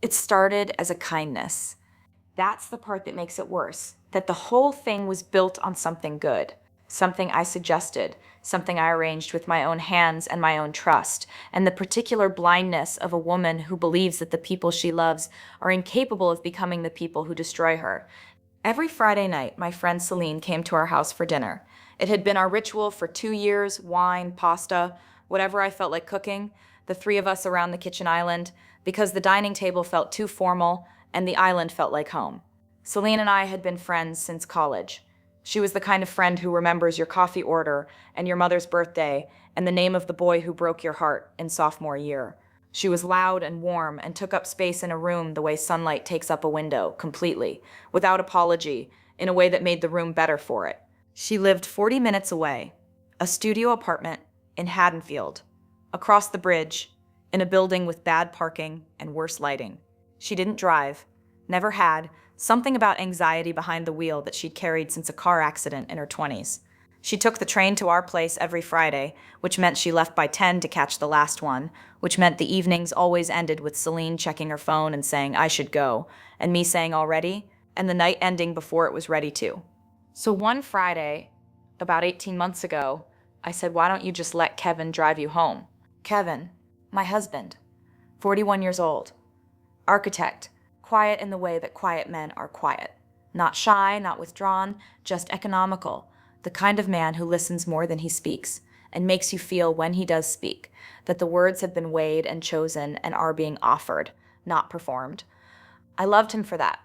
It started as a kindness. That's the part that makes it worse, that the whole thing was built on something good, something I suggested, something I arranged with my own hands and my own trust, and the particular blindness of a woman who believes that the people she loves are incapable of becoming the people who destroy her. Every Friday night, my friend Selene came to our house for dinner. It had been our ritual for 2 years: wine, pasta, whatever I felt like cooking, the three of us around the kitchen island, because the dining table felt too formal and the island felt like home. Selene and I had been friends since college. She was the kind of friend who remembers your coffee order and your mother's birthday and the name of the boy who broke your heart in sophomore year. She was loud and warm and took up space in a room the way sunlight takes up a window, completely, without apology, in a way that made the room better for it. She lived 40 minutes away, a studio apartment in Haddonfield, across the bridge, in a building with bad parking and worse lighting. She didn't drive, never had, something about anxiety behind the wheel that she'd carried since a car accident in her 20s. She took the train to our place every Friday, which meant she left by 10 to catch the last one, which meant the evenings always ended with Celine checking her phone and saying, "I should go," and me saying, "Already?" and the night ending before it was ready to. So one Friday, about 18 months ago, I said, "Why don't you just let Kevin drive you home?" Kevin, my husband, 41 years old, architect, quiet in the way that quiet men are quiet. Not shy, not withdrawn, just economical. The kind of man who listens more than he speaks and makes you feel when he does speak that the words have been weighed and chosen and are being offered, not performed. I loved him for that.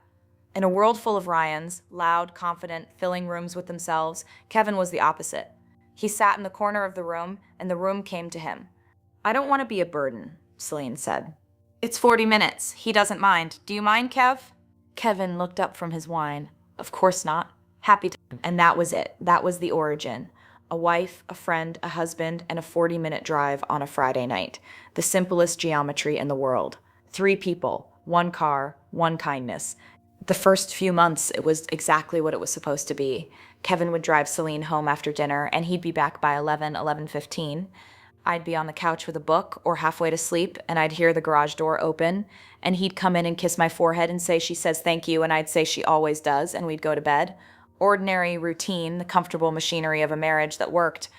In a world full of Ryans, loud, confident, filling rooms with themselves, Kevin was the opposite. He sat in the corner of the room, and the room came to him. "I don't want to be a burden," Celine said. "It's 40 minutes. He doesn't mind. Do you mind, Kev?" Kevin looked up from his wine. "Of course not. Happy to." And that was it. That was the origin. A wife, a friend, a husband, and a 40-minute drive on a Friday night. The simplest geometry in the world. 3 people, 1 car, 1 kindness. The first few months, it was exactly what it was supposed to be. Kevin would drive Celine home after dinner, and he'd be back by 11:15. I'd be on the couch with a book or halfway to sleep, and I'd hear the garage door open, and he'd come in and kiss my forehead and say, "She says thank you," and I'd say, "She always does," and we'd go to bed. Ordinary routine, the comfortable machinery of a marriage that worked.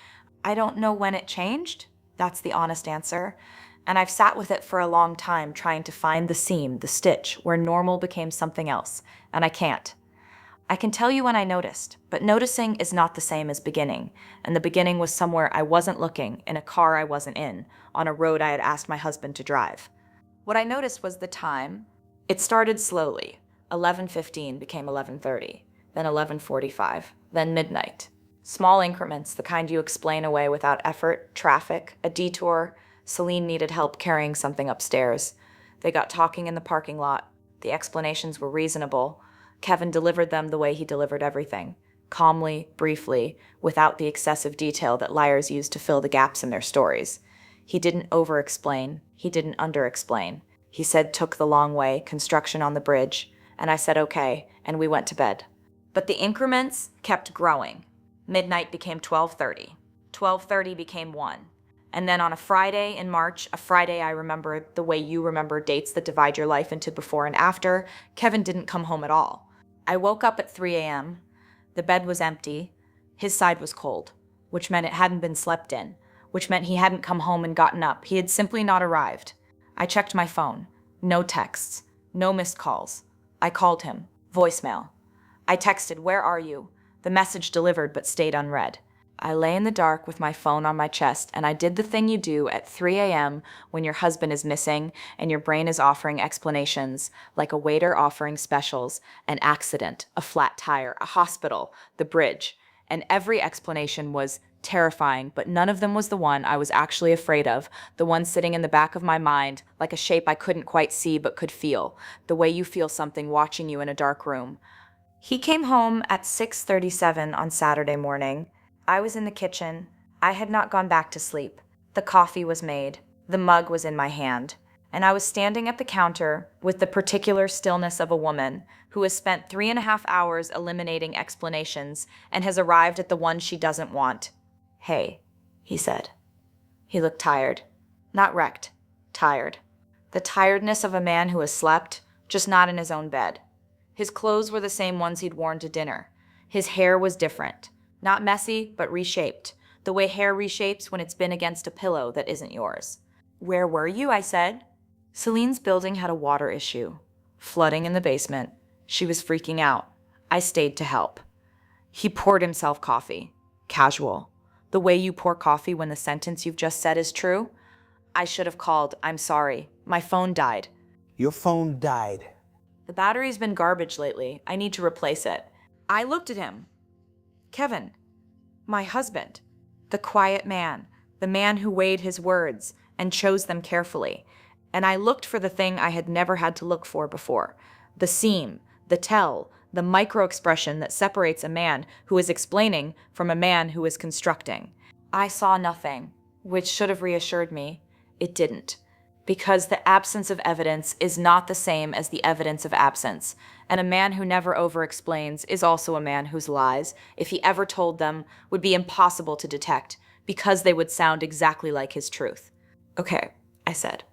I don't know when it changed. That's the honest answer. And I've sat with it for a long time trying to find the seam, the stitch, where normal became something else, and I can't. I can tell you when I noticed, but noticing is not the same as beginning, and the beginning was somewhere I wasn't looking, in a car I wasn't in, on a road I had asked my husband to drive. What I noticed was the time. It started slowly. 11:15 became 11:30, then 11:45, then midnight. Small increments, the kind you explain away without effort, traffic, a detour. Celine needed help carrying something upstairs. They got talking in the parking lot. The explanations were reasonable. Kevin delivered them the way he delivered everything, calmly, briefly, without the excessive detail that liars use to fill the gaps in their stories. He didn't over-explain. He didn't under-explain. He said took the long way, construction on the bridge, and I said okay, and we went to bed. But the increments kept growing. Midnight became 12:30. 12:30 became 1. And then on a Friday in March, a Friday I remember the way you remember dates that divide your life into before and after, Kevin didn't come home at all. I woke up at 3 a.m. The bed was empty. His side was cold, which meant it hadn't been slept in, which meant he hadn't come home and gotten up. He had simply not arrived. I checked my phone. No texts. No missed calls. I called him. Voicemail. I texted, "Where are you?" The message delivered but stayed unread. I lay in the dark with my phone on my chest, and I did the thing you do at 3 a.m. when your husband is missing and your brain is offering explanations, like a waiter offering specials, an accident, a flat tire, a hospital, the bridge. And every explanation was terrifying, but none of them was the one I was actually afraid of, the one sitting in the back of my mind, like a shape I couldn't quite see but could feel, the way you feel something watching you in a dark room. He came home at 6:37 on Saturday morning. I was in the kitchen. I had not gone back to sleep. The coffee was made. The mug was in my hand. And I was standing at the counter with the particular stillness of a woman who has spent 3.5 hours eliminating explanations and has arrived at the one she doesn't want. "Hey," he said. He looked tired. Not wrecked. Tired. The tiredness of a man who has slept, just not in his own bed. His clothes were the same ones he'd worn to dinner. His hair was different. Not messy, but reshaped. The way hair reshapes when it's been against a pillow that isn't yours. "Where were you?" I said. Celine's building had a water issue. Flooding in the basement. She was freaking out. I stayed to help. He poured himself coffee. Casual. The way you pour coffee when the sentence you've just said is true? I should have called. "I'm sorry. My phone died." Your phone died. "The battery's been garbage lately. I need to replace it." I looked at him. Kevin. My husband. The quiet man. The man who weighed his words and chose them carefully. And I looked for the thing I had never had to look for before. The seam, the tell, the micro-expression that separates a man who is explaining from a man who is constructing. I saw nothing, which should have reassured me. It didn't. Because the absence of evidence is not the same as the evidence of absence, and a man who never over-explains is also a man whose lies, if he ever told them, would be impossible to detect, because they would sound exactly like his truth. "Okay," I said.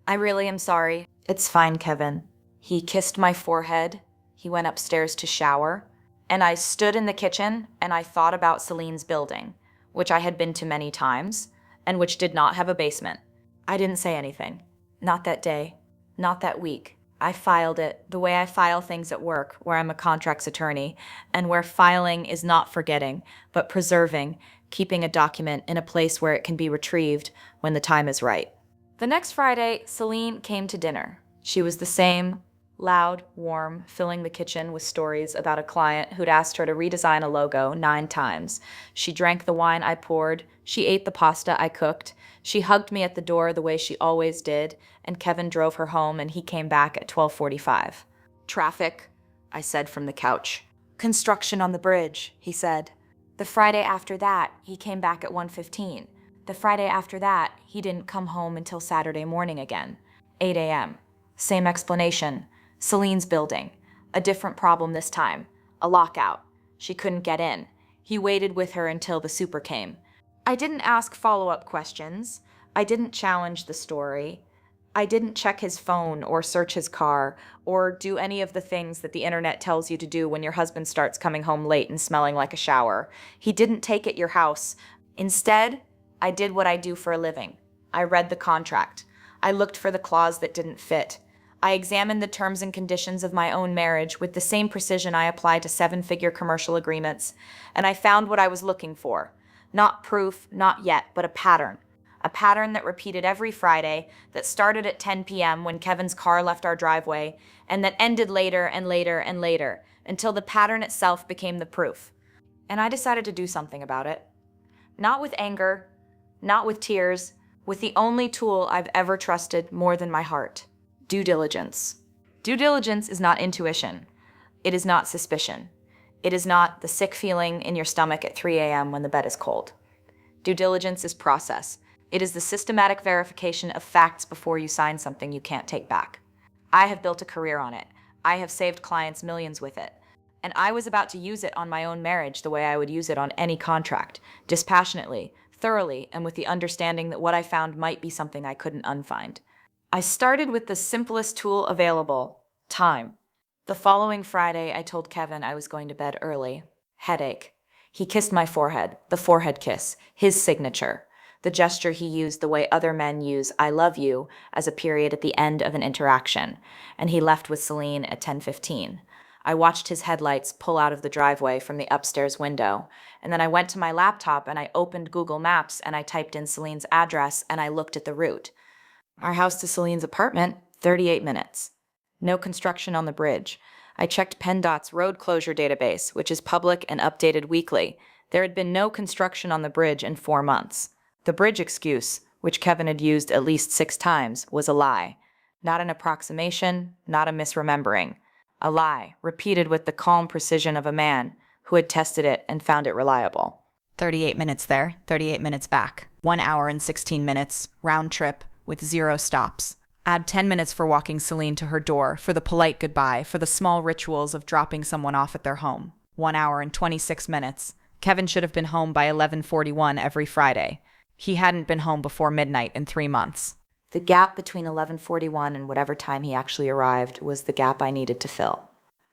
"I really am sorry." "It's fine, Kevin." He kissed my forehead. He went upstairs to shower, and I stood in the kitchen and I thought about Celine's building, which I had been to many times, and which did not have a basement. I didn't say anything. Not that day. Not that week. I filed it the way I file things at work, where I'm a contracts attorney, and where filing is not forgetting, but preserving, keeping a document in a place where it can be retrieved when the time is right. The next Friday, Selene came to dinner. She was the same, loud, warm, filling the kitchen with stories about a client who'd asked her to redesign a logo 9 times. She drank the wine I poured. She ate the pasta I cooked. She hugged me at the door the way she always did, and Kevin drove her home and he came back at 12:45. "Traffic," I said from the couch. "Construction on the bridge," he said. The Friday after that, he came back at 1:15. The Friday after that, he didn't come home until Saturday morning again. 8 a.m. Same explanation. Celine's building. A different problem this time. A lockout. She couldn't get in. He waited with her until the super came. I didn't ask follow-up questions. I didn't challenge the story. I didn't check his phone or search his car or do any of the things that the internet tells you to do when your husband starts coming home late and smelling like a shower. He didn't take at your house. Instead, I did what I do for a living. I read the contract. I looked for the clause that didn't fit. I examined the terms and conditions of my own marriage with the same precision I apply to 7-figure commercial agreements, and I found what I was looking for. Not proof, not yet, but a pattern. A pattern that repeated every Friday, that started at 10 p.m. when Kevin's car left our driveway, and that ended later and later and later, until the pattern itself became the proof. And I decided to do something about it. Not with anger, not with tears, with the only tool I've ever trusted more than my heart. Due diligence. Due diligence is not intuition. It is not suspicion. It is not the sick feeling in your stomach at 3 a.m. when the bed is cold. Due diligence is process. It is the systematic verification of facts before you sign something you can't take back. I have built a career on it. I have saved clients millions with it. And I was about to use it on my own marriage the way I would use it on any contract, dispassionately, thoroughly, and with the understanding that what I found might be something I couldn't unfind. I started with the simplest tool available, time. The following Friday, I told Kevin I was going to bed early. Headache. He kissed my forehead, the forehead kiss, his signature. The gesture he used the way other men use "I love you" as a period at the end of an interaction, and he left with Selene at 10:15. I watched his headlights pull out of the driveway from the upstairs window, and then I went to my laptop and I opened Google Maps and I typed in Celine's address and I looked at the route. Our house to Celine's apartment, 38 minutes. No construction on the bridge. I checked PennDOT's road closure database, which is public and updated weekly. There had been no construction on the bridge in 4 months. The bridge excuse, which Kevin had used at least 6 times, was a lie. Not an approximation, not a misremembering. A lie, repeated with the calm precision of a man who had tested it and found it reliable. 38 minutes there, 38 minutes back. 1 hour and 16 minutes, round trip, with 0 stops. Add 10 minutes for walking Selene to her door, for the polite goodbye, for the small rituals of dropping someone off at their home. 1 hour and 26 minutes. Kevin should have been home by 11:41 every Friday. He hadn't been home before midnight in 3 months. The gap between 11:41 and whatever time he actually arrived was the gap I needed to fill.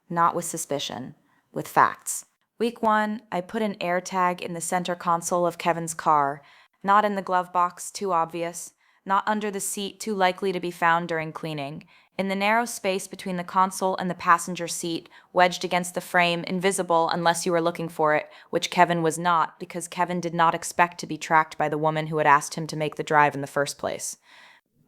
Not with suspicion, with facts. Week 1, I put an AirTag in the center console of Kevin's car, not in the glove box, too obvious, not under the seat, too likely to be found during cleaning, in the narrow space between the console and the passenger seat, wedged against the frame, invisible unless you were looking for it, which Kevin was not, because Kevin did not expect to be tracked by the woman who had asked him to make the drive in the first place.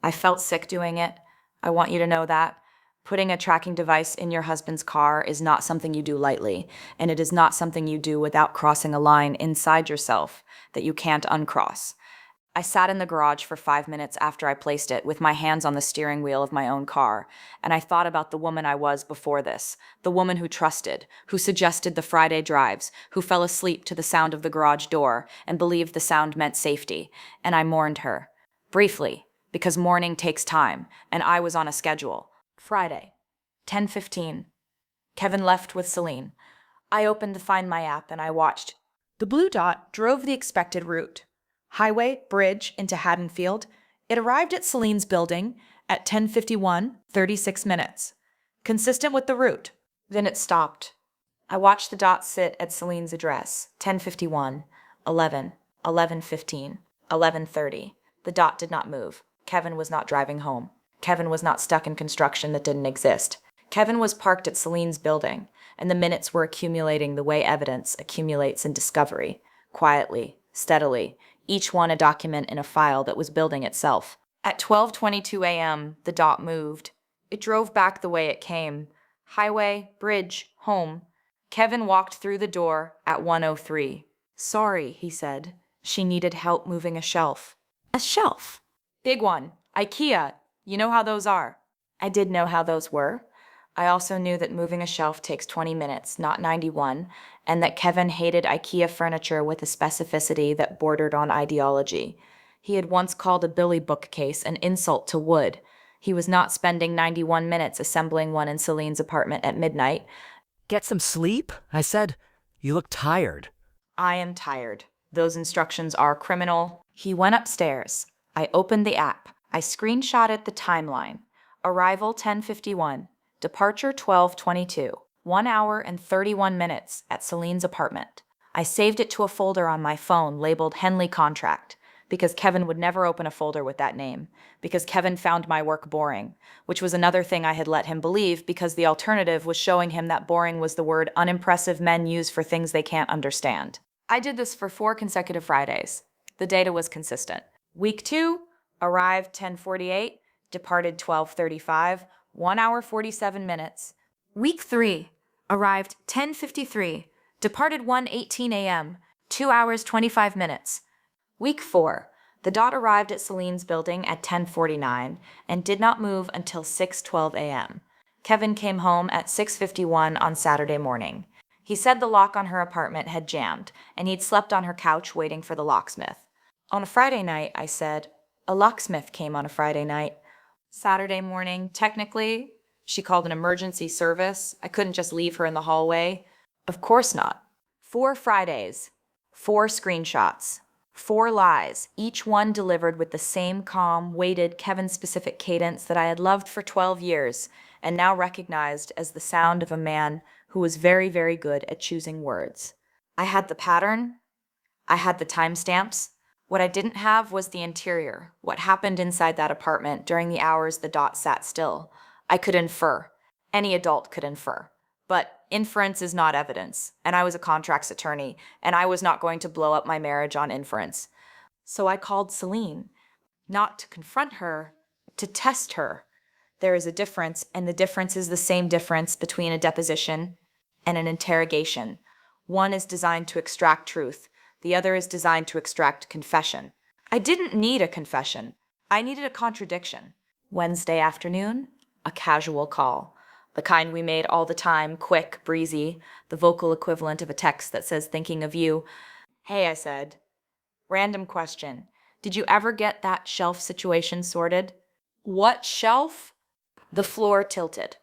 I felt sick doing it. I want you to know that. Putting a tracking device in your husband's car is not something you do lightly, and it is not something you do without crossing a line inside yourself that you can't uncross. I sat in the garage for 5 minutes after I placed it, with my hands on the steering wheel of my own car, and I thought about the woman I was before this, the woman who trusted, who suggested the Friday drives, who fell asleep to the sound of the garage door and believed the sound meant safety, and I mourned her. Briefly, because mourning takes time, and I was on a schedule. Friday, 10:15. Kevin left with Selene. I opened the Find My app and I watched. The blue dot drove the expected route. Highway, bridge, into Haddonfield. It arrived at Selene's building at 10:51, 36 minutes. Consistent with the route. Then it stopped. I watched the dot sit at Selene's address, 10:51, 11, 11:15, 11:30. The dot did not move. Kevin was not driving home. Kevin was not stuck in construction that didn't exist. Kevin was parked at Selene's building, and the minutes were accumulating the way evidence accumulates in discovery, quietly, steadily, each one a document in a file that was building itself. At 12:22 a.m., the dot moved. It drove back the way it came. Highway, bridge, home. Kevin walked through the door at 1:03. Sorry, he said. She needed help moving a shelf. A shelf? Big one. Ikea. You know how those are. I did know how those were. I also knew that moving a shelf takes 20 minutes, not 91, and that Kevin hated IKEA furniture with a specificity that bordered on ideology. He had once called a Billy bookcase an insult to wood. He was not spending 91 minutes assembling one in Celine's apartment at midnight. Get some sleep? I said. You look tired. I am tired. Those instructions are criminal. He went upstairs. I opened the app. I screenshotted the timeline. Arrival 10:51. Departure 12:22. 1 hour and 31 minutes at Celine's apartment. I saved it to a folder on my phone labeled Henley Contract, because Kevin would never open a folder with that name, because Kevin found my work boring, which was another thing I had let him believe, because the alternative was showing him that boring was the word unimpressive men use for things they can't understand. I did this for 4 consecutive Fridays. The data was consistent. Week 2, arrived 10:48, departed 12:35, 1 hour 47 minutes. Week 3, arrived 10:53, departed 1:18 a.m., 2 hours 25 minutes. Week 4, the dot arrived at Celine's building at 10:49 and did not move until 6:12 a.m. Kevin came home at 6:51 on Saturday morning. He said the lock on her apartment had jammed, and he'd slept on her couch waiting for the locksmith. On a Friday night, I said, a locksmith came on a Friday night. Saturday morning, technically, she called an emergency service. I couldn't just leave her in the hallway. Of course not. 4 Fridays, 4 screenshots, 4 lies, each one delivered with the same calm, weighted, Kevin-specific cadence that I had loved for 12 years and now recognized as the sound of a man who was very, very good at choosing words. I had the pattern. I had the timestamps. What I didn't have was the interior, what happened inside that apartment during the hours the dot sat still. I could infer. Any adult could infer. But inference is not evidence, and I was a contracts attorney, and I was not going to blow up my marriage on inference. So I called Selene, not to confront her, to test her. There is a difference, and the difference is the same difference between a deposition and an interrogation. One is designed to extract truth. The other is designed to extract confession. I didn't need a confession. I needed a contradiction. Wednesday afternoon, a casual call. The kind we made all the time, quick, breezy, the vocal equivalent of a text that says thinking of you. Hey, I said. Random question. Did you ever get that shelf situation sorted? What shelf? The floor tilted.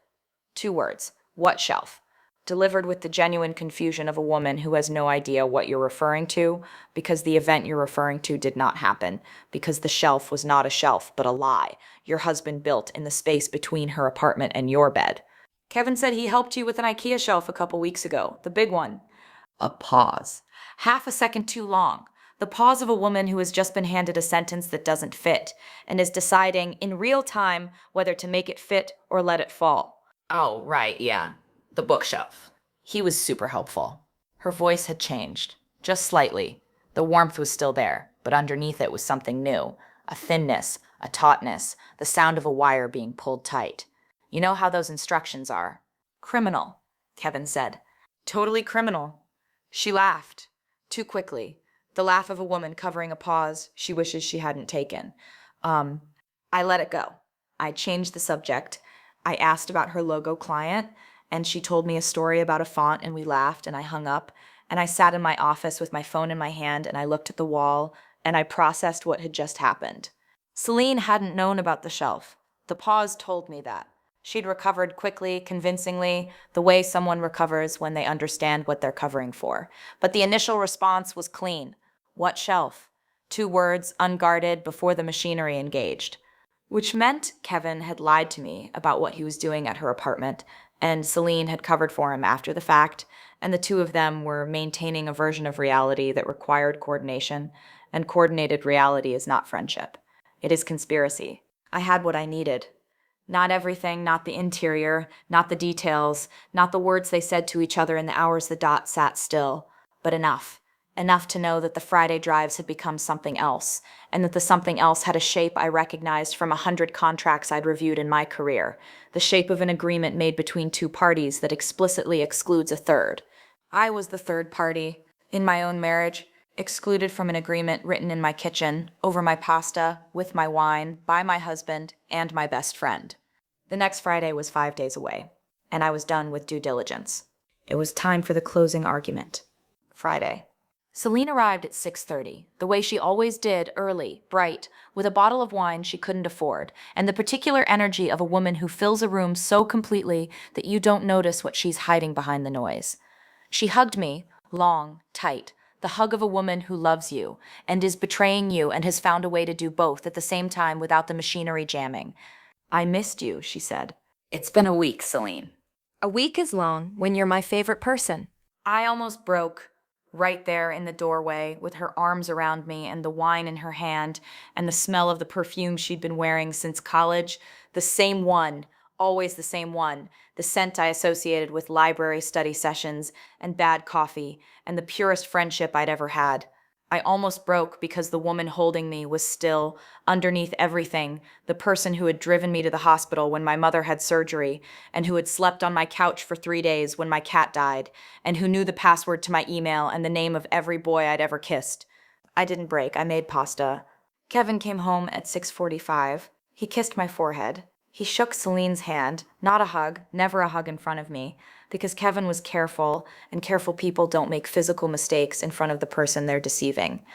2 words. What shelf? delivered with the genuine confusion of a woman who has no idea what you're referring to, because the event you're referring to did not happen, because the shelf was not a shelf, but a lie your husband built in the space between her apartment and your bed. Kevin said he helped you with an Ikea shelf a couple weeks ago, the big one. A pause. Half a second too long. The pause of a woman who has just been handed a sentence that doesn't fit and is deciding in real time whether to make it fit or let it fall. Oh, right, yeah. The bookshelf. He was super helpful. Her voice had changed, just slightly. The warmth was still there, but underneath it was something new. A thinness, a tautness, the sound of a wire being pulled tight. You know how those instructions are. Criminal, Kevin said. Totally criminal. She laughed, too quickly. The laugh of a woman covering a pause she wishes she hadn't taken. I let it go. I changed the subject. I asked about her logo client, and she told me a story about a font, and we laughed, and I hung up, and I sat in my office with my phone in my hand, and I looked at the wall, and I processed what had just happened. Selene hadn't known about the shelf. The pause told me that. She'd recovered quickly, convincingly, the way someone recovers when they understand what they're covering for. But the initial response was clean. What shelf? 2 words, unguarded, before the machinery engaged. Which meant Kevin had lied to me about what he was doing at her apartment, and Selene had covered for him after the fact, and the two of them were maintaining a version of reality that required coordination, and coordinated reality is not friendship. It is conspiracy. I had what I needed. Not everything, not the interior, not the details, not the words they said to each other in the hours the dot sat still, but enough. Enough to know that the Friday drives had become something else, and that the something else had a shape I recognized from 100 contracts I'd reviewed in my career, the shape of an agreement made between 2 parties that explicitly excludes a third. I was the third party, in my own marriage, excluded from an agreement written in my kitchen, over my pasta, with my wine, by my husband, and my best friend. The next Friday was 5 days away, and I was done with due diligence. It was time for the closing argument. Friday. Selene arrived at 6:30, the way she always did, early, bright, with a bottle of wine she couldn't afford, and the particular energy of a woman who fills a room so completely that you don't notice what she's hiding behind the noise. She hugged me, long, tight, the hug of a woman who loves you, and is betraying you and has found a way to do both at the same time without the machinery jamming. I missed you, she said. It's been a week, Selene. A week is long when you're my favorite person. I almost broke. Right there in the doorway, with her arms around me and the wine in her hand and the smell of the perfume she'd been wearing since college, the same one, always the same one, the scent I associated with library study sessions and bad coffee and the purest friendship I'd ever had. I almost broke because the woman holding me was still, underneath everything, the person who had driven me to the hospital when my mother had surgery, and who had slept on my couch for 3 days when my cat died, and who knew the password to my email and the name of every boy I'd ever kissed. I didn't break. I made pasta. Kevin came home at 6:45. He kissed my forehead. He shook Celine's hand, not a hug, never a hug in front of me, because Kevin was careful, and careful people don't make physical mistakes in front of the person they're deceiving.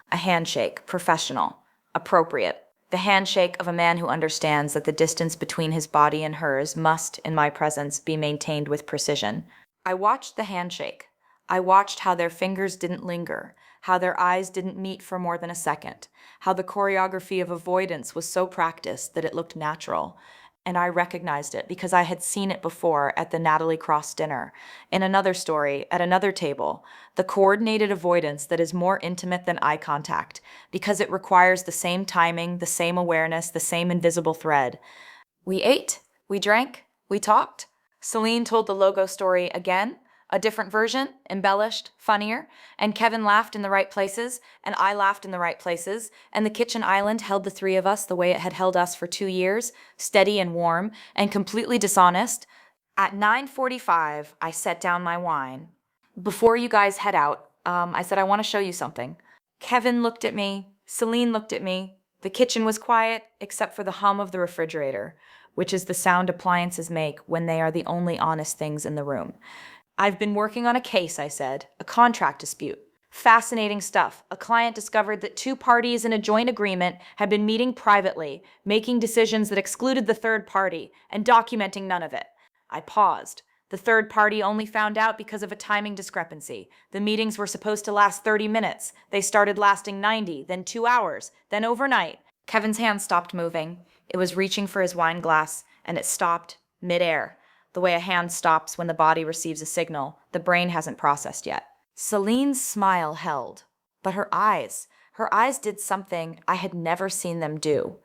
A handshake, professional, appropriate. The handshake of a man who understands that the distance between his body and hers must, in my presence, be maintained with precision. I watched the handshake. I watched how their fingers didn't linger, how their eyes didn't meet for more than a second, how the choreography of avoidance was so practiced that it looked natural. And I recognized it because I had seen it before at the Natalie Cross dinner, in another story, at another table, the coordinated avoidance that is more intimate than eye contact, because it requires the same timing, the same awareness, the same invisible thread. We ate, we drank, we talked. Selene told the logo story again, a different version, embellished, funnier, and Kevin laughed in the right places, and I laughed in the right places, and the kitchen island held the 3 of us the way it had held us for 2 years, steady and warm, and completely dishonest. At 9:45, I set down my wine. Before you guys head out, I said, I want to show you something. Kevin looked at me, Selene looked at me. The kitchen was quiet, except for the hum of the refrigerator, which is the sound appliances make when they are the only honest things in the room. I've been working on a case, I said, a contract dispute. Fascinating stuff. A client discovered that 2 parties in a joint agreement had been meeting privately, making decisions that excluded the third party, and documenting none of it. I paused. The third party only found out because of a timing discrepancy. The meetings were supposed to last 30 minutes. They started lasting 90, then 2 hours, then overnight. Kevin's hand stopped moving. It was reaching for his wine glass, and it stopped midair. The way a hand stops when the body receives a signal the brain hasn't processed yet. Celine's smile held, but her eyes did something I had never seen them do.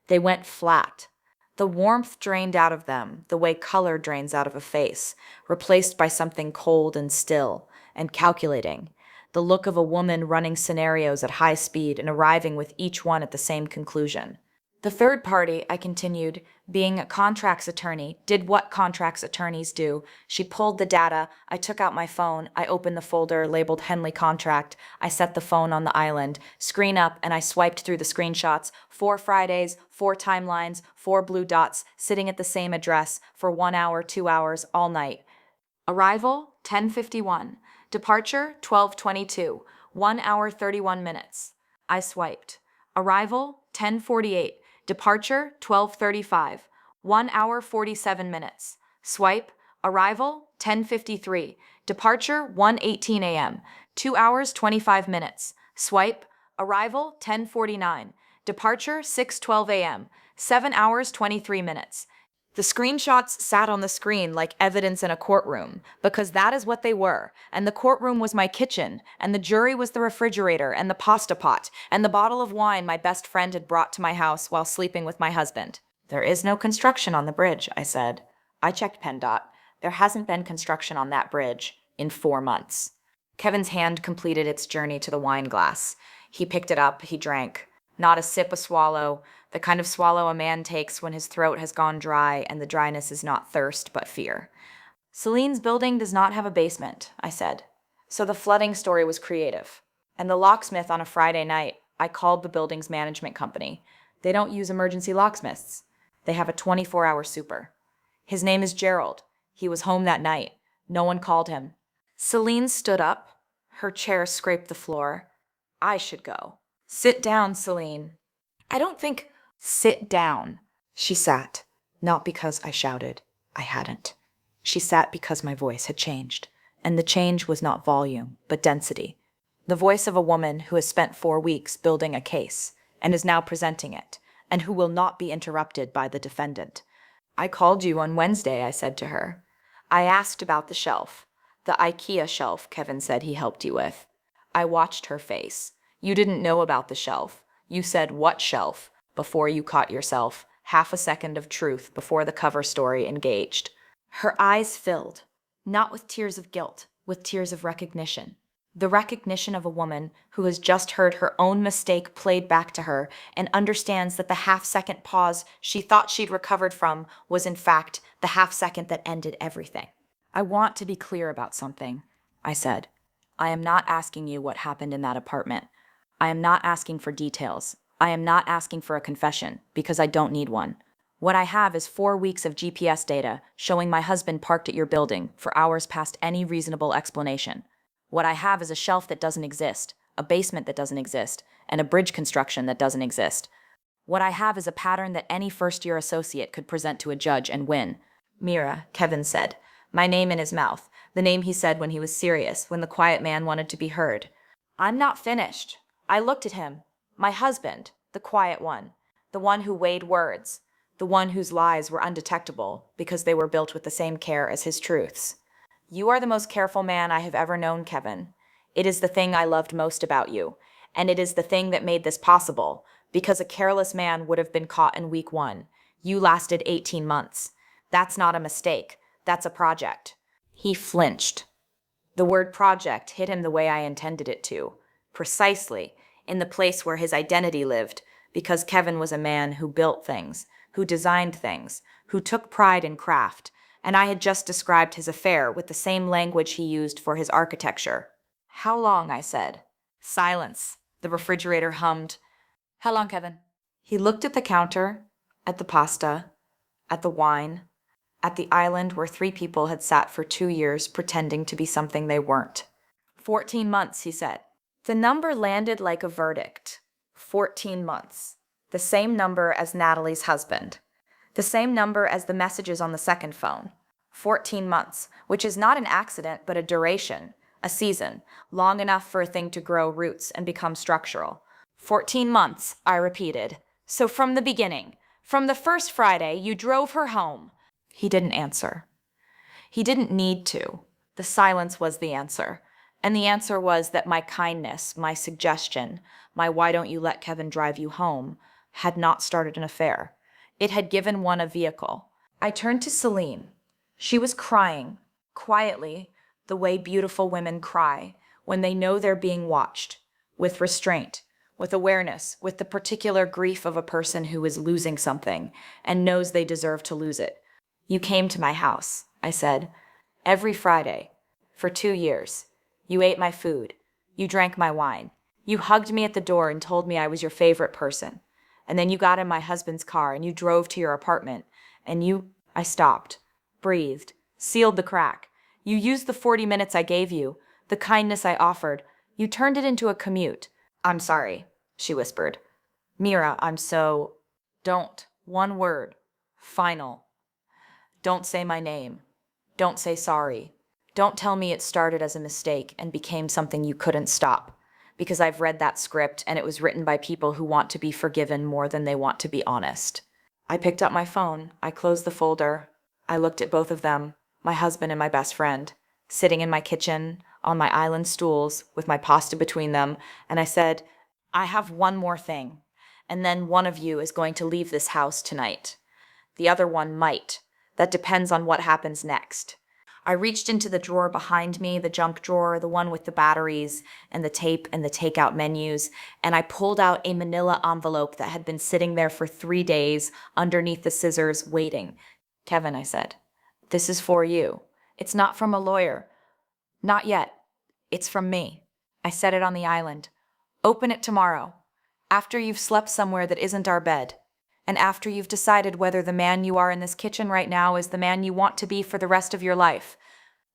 They went flat. The warmth drained out of them, the way color drains out of a face, replaced by something cold and still and calculating. The look of a woman running scenarios at high speed and arriving with each one at the same conclusion. The third party, I continued, being a contracts attorney, did what contracts attorneys do. She pulled the data. I took out my phone. I opened the folder labeled Henley Contract. I set the phone on the island, screen up, and I swiped through the screenshots. 4 Fridays, 4 timelines, 4 blue dots, sitting at the same address for 1 hour, 2 hours, all night. Arrival, 10:51. Departure, 12:22. 1 hour, 31 minutes. I swiped. Arrival, 10:48. Departure, 12:35. 1 hour, 47 minutes. Swipe. Arrival, 10:53. Departure, 1:18 a.m. 2 hours, 25 minutes. Swipe. Arrival, 10:49. Departure, 6:12 a.m. 7 hours, 23 minutes. The screenshots sat on the screen like evidence in a courtroom, because that is what they were, and the courtroom was my kitchen, and the jury was the refrigerator and the pasta pot, and the bottle of wine my best friend had brought to my house while sleeping with my husband. There is no construction on the bridge, I said. I checked PennDOT. There hasn't been construction on that bridge in 4 months. Kevin's hand completed its journey to the wine glass. He picked it up, he drank. Not a sip, a swallow, the kind of swallow a man takes when his throat has gone dry and the dryness is not thirst but fear. Celine's building does not have a basement, I said. So the flooding story was creative. And the locksmith on a Friday night, I called the building's management company. They don't use emergency locksmiths. They have a 24-hour super. His name is Gerald. He was home that night. No one called him. Celine stood up. Her chair scraped the floor. I should go. Sit down, Selene. I don't think... Sit down. She sat, not because I shouted. I hadn't. She sat because my voice had changed, and the change was not volume, but density. The voice of a woman who has spent 4 weeks building a case, and is now presenting it, and who will not be interrupted by the defendant. I called you on Wednesday, I said to her. I asked about the shelf. The Ikea shelf Kevin said he helped you with. I watched her face. You didn't know about the shelf. You said, what shelf? Before you caught yourself. Half a second of truth before the cover story engaged. Her eyes filled, not with tears of guilt, with tears of recognition. The recognition of a woman who has just heard her own mistake played back to her and understands that the half-second pause she thought she'd recovered from was in fact the half-second that ended everything. I want to be clear about something, I said. I am not asking you what happened in that apartment. I am not asking for details. I am not asking for a confession, because I don't need one. What I have is 4 weeks of GPS data showing my husband parked at your building for hours past any reasonable explanation. What I have is a shelf that doesn't exist, a basement that doesn't exist, and a bridge construction that doesn't exist. What I have is a pattern that any first-year associate could present to a judge and win. Mira, Kevin said, my name in his mouth, the name he said when he was serious, when the quiet man wanted to be heard. I'm not finished. I looked at him. My husband, the quiet one, the one who weighed words, the one whose lies were undetectable because they were built with the same care as his truths. You are the most careful man I have ever known, Kevin. It is the thing I loved most about you, and it is the thing that made this possible, because a careless man would have been caught in week 1. You lasted 18 months. That's not a mistake. That's a project. He flinched. The word project hit him the way I intended it to, precisely, in the place where his identity lived, because Kevin was a man who built things, who designed things, who took pride in craft, and I had just described his affair with the same language he used for his architecture. How long, I said. Silence. The refrigerator hummed. How long, Kevin? He looked at the counter, at the pasta, at the wine, at the island where 3 people had sat for 2 years pretending to be something they weren't. 14 months, he said. The number landed like a verdict. 14 months. The same number as Natalie's husband. The same number as the messages on the second phone. 14 months, which is not an accident, but a duration, a season, long enough for a thing to grow roots and become structural. 14 months, I repeated. So from the beginning, from the first Friday, you drove her home. He didn't answer. He didn't need to. The silence was the answer. And the answer was that my kindness, my suggestion, my why don't you let Kevin drive you home, had not started an affair. It had given one a vehicle. I turned to Selene. She was crying, quietly, the way beautiful women cry when they know they're being watched, with restraint, with awareness, with the particular grief of a person who is losing something and knows they deserve to lose it. You came to my house, I said, every Friday, for 2 years. You ate my food. You drank my wine. You hugged me at the door and told me I was your favorite person. And then you got in my husband's car and you drove to your apartment. I stopped, breathed, sealed the crack. You used the 40 minutes I gave you, the kindness I offered. You turned it into a commute. I'm sorry, she whispered. Mira, Don't. One word. Final. Don't say my name. Don't say sorry. Don't tell me it started as a mistake and became something you couldn't stop. Because I've read that script and it was written by people who want to be forgiven more than they want to be honest. I picked up my phone. I closed the folder. I looked at both of them, my husband and my best friend, sitting in my kitchen, on my island stools, with my pasta between them, and I said, I have one more thing, and then one of you is going to leave this house tonight. The other one might. That depends on what happens next. I reached into the drawer behind me, the junk drawer, the one with the batteries and the tape and the takeout menus, and I pulled out a manila envelope that had been sitting there for 3 days underneath the scissors, waiting. Kevin, I said, this is for you. It's not from a lawyer. Not yet. It's from me. I set it on the island. Open it tomorrow, after you've slept somewhere that isn't our bed. And after you've decided whether the man you are in this kitchen right now is the man you want to be for the rest of your life.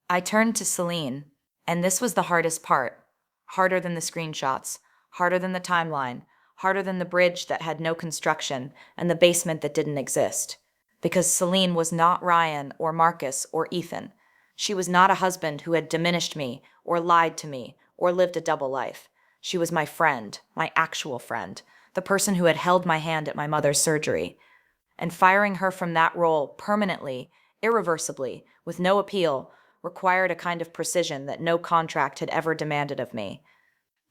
I turned to Selene, and this was the hardest part. Harder than the screenshots, harder than the timeline, harder than the bridge that had no construction and the basement that didn't exist. Because Selene was not Ryan or Marcus or Ethan. She was not a husband who had diminished me or lied to me or lived a double life. She was my friend, my actual friend. The person who had held my hand at my mother's surgery. And firing her from that role permanently, irreversibly, with no appeal, required a kind of precision that no contract had ever demanded of me.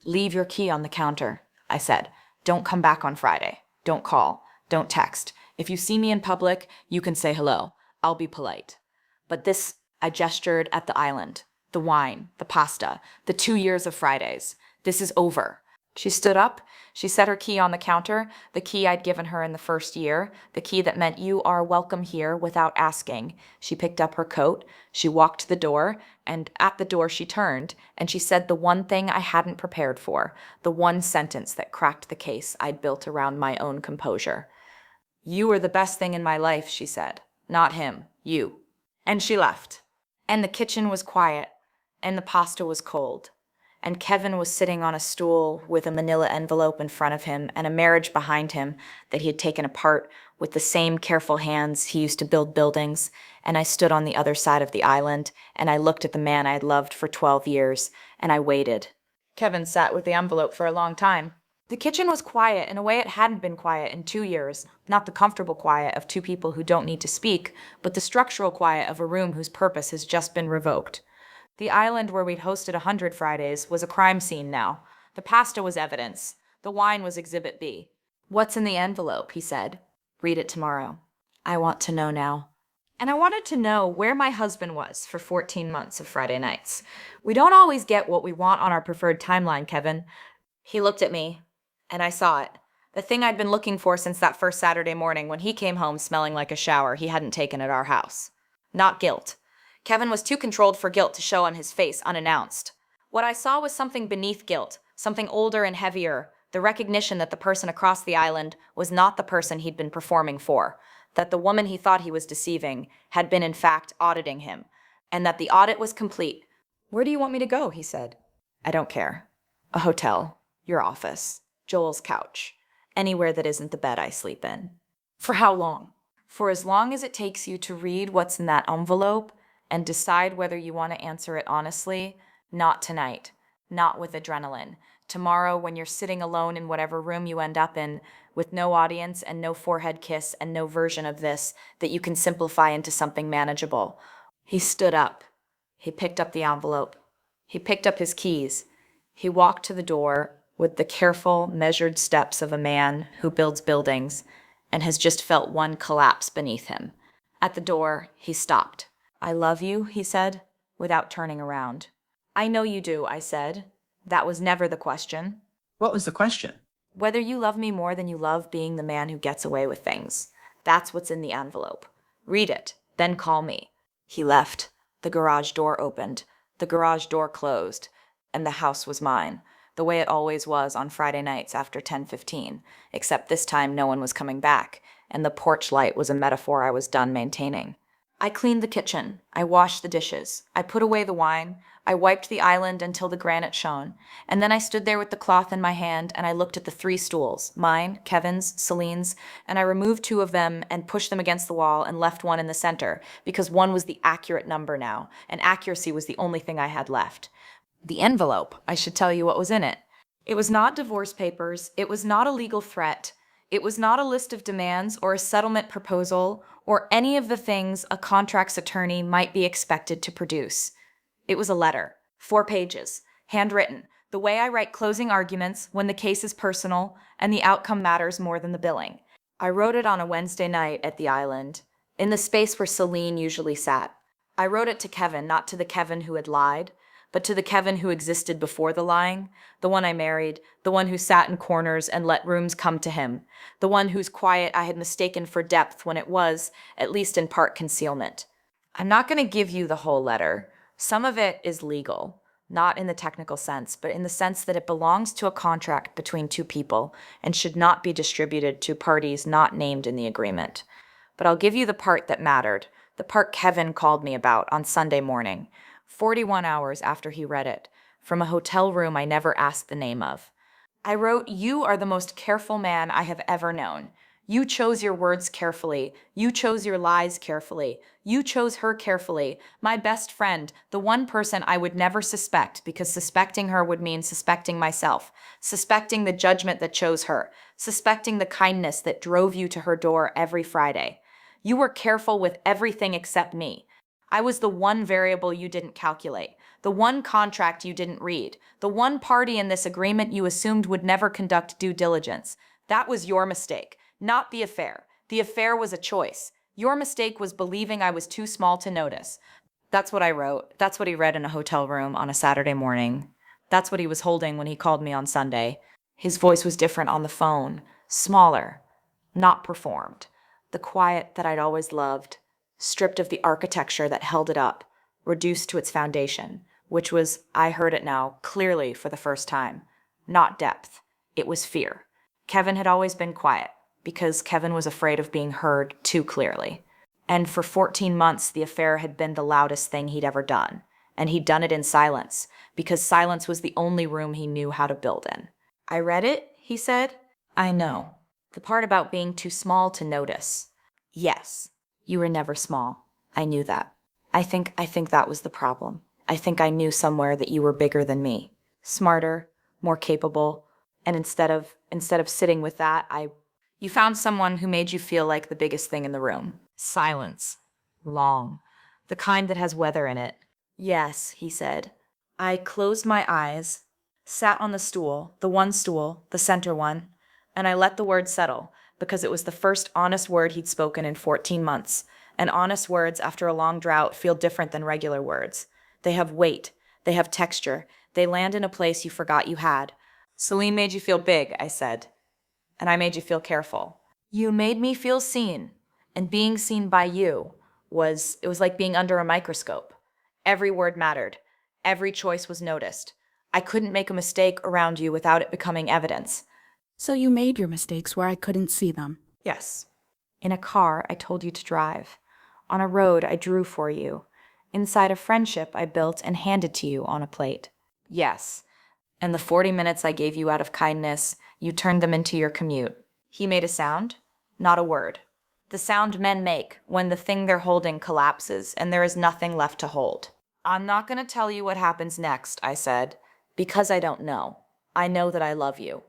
Leave your key on the counter, I said. Don't come back on Friday. Don't call. Don't text. If you see me in public, you can say hello. I'll be polite. But this, I gestured at the island, the wine, the pasta, the 2 years of Fridays. This is over. She stood up. She set her key on the counter, the key I'd given her in the first year, the key that meant you are welcome here without asking. She picked up her coat. She walked to the door, and at the door she turned, and she said the one thing I hadn't prepared for, the one sentence that cracked the case I'd built around my own composure. You were the best thing in my life, she said. Not him. You. And she left. And the kitchen was quiet, and the pasta was cold. And Kevin was sitting on a stool with a manila envelope in front of him and a marriage behind him that he had taken apart with the same careful hands he used to build buildings. And I stood on the other side of the island, and I looked at the man I had loved for 12 years, and I waited. Kevin sat with the envelope for a long time. The kitchen was quiet in a way it hadn't been quiet in 2 years, not the comfortable quiet of two people who don't need to speak, but the structural quiet of a room whose purpose has just been revoked. The island where we'd hosted 100 Fridays was a crime scene now. The pasta was evidence. The wine was Exhibit B. What's in the envelope, he said. Read it tomorrow. I want to know now. And I wanted to know where my husband was for 14 months of Friday nights. We don't always get what we want on our preferred timeline, Kevin. He looked at me, and I saw it. The thing I'd been looking for since that first Saturday morning when he came home smelling like a shower he hadn't taken at our house. Not guilt. Kevin was too controlled for guilt to show on his face unannounced. What I saw was something beneath guilt, something older and heavier, the recognition that the person across the island was not the person he'd been performing for, that the woman he thought he was deceiving had been in fact auditing him, and that the audit was complete. Where do you want me to go, he said. I don't care. A hotel, your office, Joel's couch, anywhere that isn't the bed I sleep in. For how long? For as long as it takes you to read what's in that envelope and decide whether you want to answer it honestly. Not tonight. Not with adrenaline. Tomorrow, when you're sitting alone in whatever room you end up in, with no audience and no forehead kiss and no version of this that you can simplify into something manageable. He stood up. He picked up the envelope. He picked up his keys. He walked to the door with the careful, measured steps of a man who builds buildings and has just felt one collapse beneath him. At the door, he stopped. "I love you," he said, without turning around. "I know you do," I said. That was never the question. What was the question? Whether you love me more than you love being the man who gets away with things. That's what's in the envelope. Read it, then call me. He left. The garage door opened. The garage door closed. And the house was mine, the way it always was on Friday nights after 10:15, except this time no one was coming back, and the porch light was a metaphor I was done maintaining. I cleaned the kitchen. I washed the dishes. I put away the wine. I wiped the island until the granite shone, and then I stood there with the cloth in my hand and I looked at the 3 stools, mine, Kevin's, Celine's, and I removed 2 of them and pushed them against the wall and left one in the center, because 1 was the accurate number now, and accuracy was the only thing I had left. The envelope, I should tell you what was in it. It was not divorce papers. It was not a legal threat. It was not a list of demands or a settlement proposal or any of the things a contracts attorney might be expected to produce. It was a letter, 4 pages, handwritten, the way I write closing arguments when the case is personal and the outcome matters more than the billing. I wrote it on a Wednesday night at the island, in the space where Selene usually sat. I wrote it to Kevin, not to the Kevin who had lied, but to the Kevin who existed before the lying, the one I married, the one who sat in corners and let rooms come to him, the one whose quiet I had mistaken for depth when it was, at least in part, concealment. I'm not going to give you the whole letter. Some of it is legal, not in the technical sense, but in the sense that it belongs to a contract between 2 people and should not be distributed to parties not named in the agreement. But I'll give you the part that mattered, the part Kevin called me about on Sunday morning, 41 hours after he read it, from a hotel room I never asked the name of. I wrote, "You are the most careful man I have ever known. You chose your words carefully. You chose your lies carefully. You chose her carefully. My best friend, the one person I would never suspect, because suspecting her would mean suspecting myself, suspecting the judgment that chose her, suspecting the kindness that drove you to her door every Friday. You were careful with everything except me. I was the one variable you didn't calculate, the one contract you didn't read, the one party in this agreement you assumed would never conduct due diligence. That was your mistake, not the affair. The affair was a choice. Your mistake was believing I was too small to notice." That's what I wrote. That's what he read in a hotel room on a Saturday morning. That's what he was holding when he called me on Sunday. His voice was different on the phone, smaller, not performed. The quiet that I'd always loved, stripped of the architecture that held it up, reduced to its foundation, which was, I heard it now, clearly for the first time. Not depth. It was fear. Kevin had always been quiet, because Kevin was afraid of being heard too clearly. And for 14 months, the affair had been the loudest thing he'd ever done. And he'd done it in silence, because silence was the only room he knew how to build in. "I read it," he said. "I know. The part about being too small to notice." "Yes. You were never small. I knew that. I think that was the problem. I think I knew somewhere that you were bigger than me. Smarter, more capable. And instead of sitting with that, you found someone who made you feel like the biggest thing in the room. Silence. Long. The kind that has weather in it." "Yes," he said. I closed my eyes, sat on the stool, the center one, and I let the word settle, because it was the first honest word he'd spoken in 14 months, and honest words after a long drought feel different than regular words. They have weight. They have texture. They land in a place you forgot you had. "Selene made you feel big," I said, "and I made you feel careful. You made me feel seen, and being seen by you was like being under a microscope. Every word mattered. Every choice was noticed. I couldn't make a mistake around you without it becoming evidence." So you made your mistakes where I couldn't see them. "Yes. In a car, I told you to drive. On a road, I drew for you. Inside a friendship, I built and handed to you on a plate. Yes. And the 40 minutes I gave you out of kindness, you turned them into your commute." He made a sound, not a word. The sound men make when the thing they're holding collapses and there is nothing left to hold. I'm not going to tell you what happens next, I said, because I don't know. I know that I love you.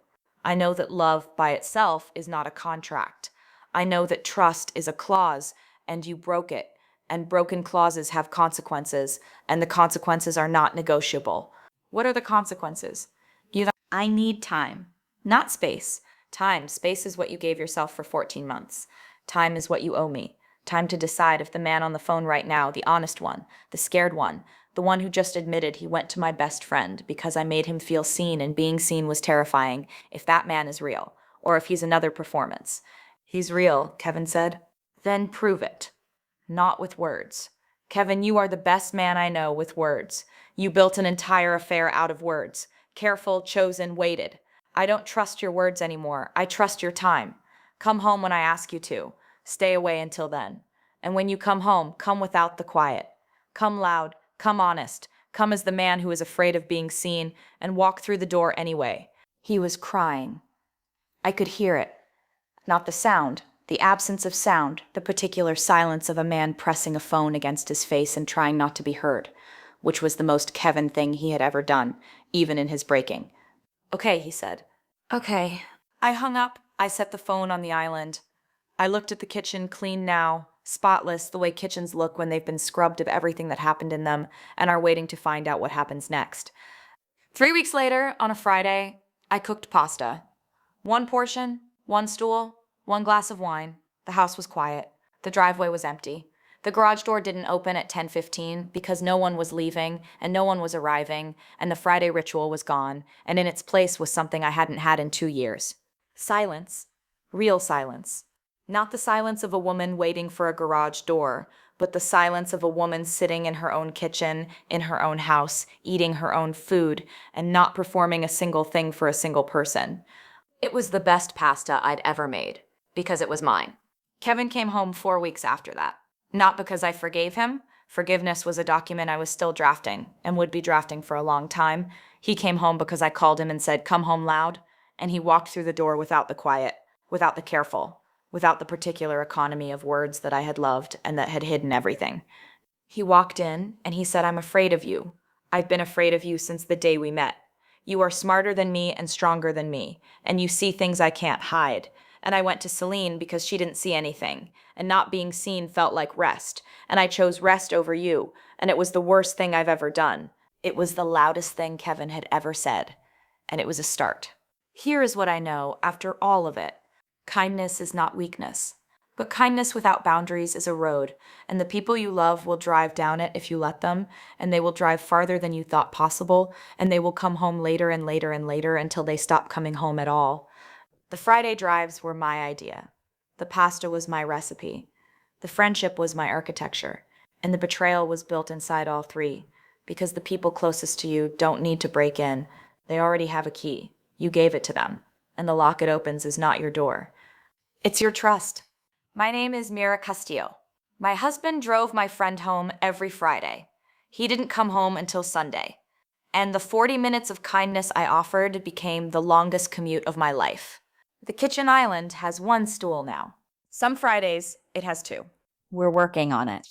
I know that love by itself is not a contract. I know that trust is a clause, and you broke it, and broken clauses have consequences, and the consequences are not negotiable. What are the consequences? I need time, not space. Time. Space is what you gave yourself for 14 months. Time is what you owe me. Time to decide if the man on the phone right now, the honest one, the scared one, the one who just admitted he went to my best friend because I made him feel seen and being seen was terrifying, if that man is real, or if he's another performance. He's real, Kevin said. Then prove it. Not with words. Kevin, you are the best man I know with words. You built an entire affair out of words. Careful, chosen, weighted. I don't trust your words anymore. I trust your time. Come home when I ask you to. Stay away until then. And when you come home, come without the quiet. Come loud, come honest. Come as the man who is afraid of being seen, and walk through the door anyway. He was crying. I could hear it. Not the sound, the absence of sound, the particular silence of a man pressing a phone against his face and trying not to be heard, which was the most Kevin thing he had ever done, even in his breaking. Okay, he said. Okay. I hung up. I set the phone on the island. I looked at the kitchen, clean now, spotless, the way kitchens look when they've been scrubbed of everything that happened in them and are waiting to find out what happens next. 3 weeks later, on a Friday, I cooked pasta. 1 portion, 1 stool, 1 glass of wine. The house was quiet. The driveway was empty. The garage door didn't open at 10:15 because no one was leaving and no one was arriving, and the Friday ritual was gone, and in its place was something I hadn't had in 2 years. Silence. Real silence. Not the silence of a woman waiting for a garage door, but the silence of a woman sitting in her own kitchen, in her own house, eating her own food, and not performing a single thing for a single person. It was the best pasta I'd ever made, because it was mine. Kevin came home 4 weeks after that. Not because I forgave him. Forgiveness was a document I was still drafting, and would be drafting for a long time. He came home because I called him and said, "Come home loud," and he walked through the door without the quiet, without the careful, without the particular economy of words that I had loved and that had hidden everything. He walked in, and he said, "I'm afraid of you. I've been afraid of you since the day we met. You are smarter than me and stronger than me, and you see things I can't hide." And I went to Selene because she didn't see anything, and not being seen felt like rest, and I chose rest over you, and it was the worst thing I've ever done. It was the loudest thing Kevin had ever said, and it was a start. Here is what I know after all of it. Kindness is not weakness, but kindness without boundaries is a road, and the people you love will drive down it if you let them, and they will drive farther than you thought possible, and they will come home later and later and later until they stop coming home at all. The Friday drives were my idea. The pasta was my recipe. The friendship was my architecture. And the betrayal was built inside all 3, because the people closest to you don't need to break in. They already have a key. You gave it to them. And the lock it opens is not your door. It's your trust. My name is Mira Castillo. My husband drove my friend home every Friday. He didn't come home until Sunday. And the 40 minutes of kindness I offered became the longest commute of my life. The kitchen island has 1 stool now. Some Fridays, it has 2. We're working on it.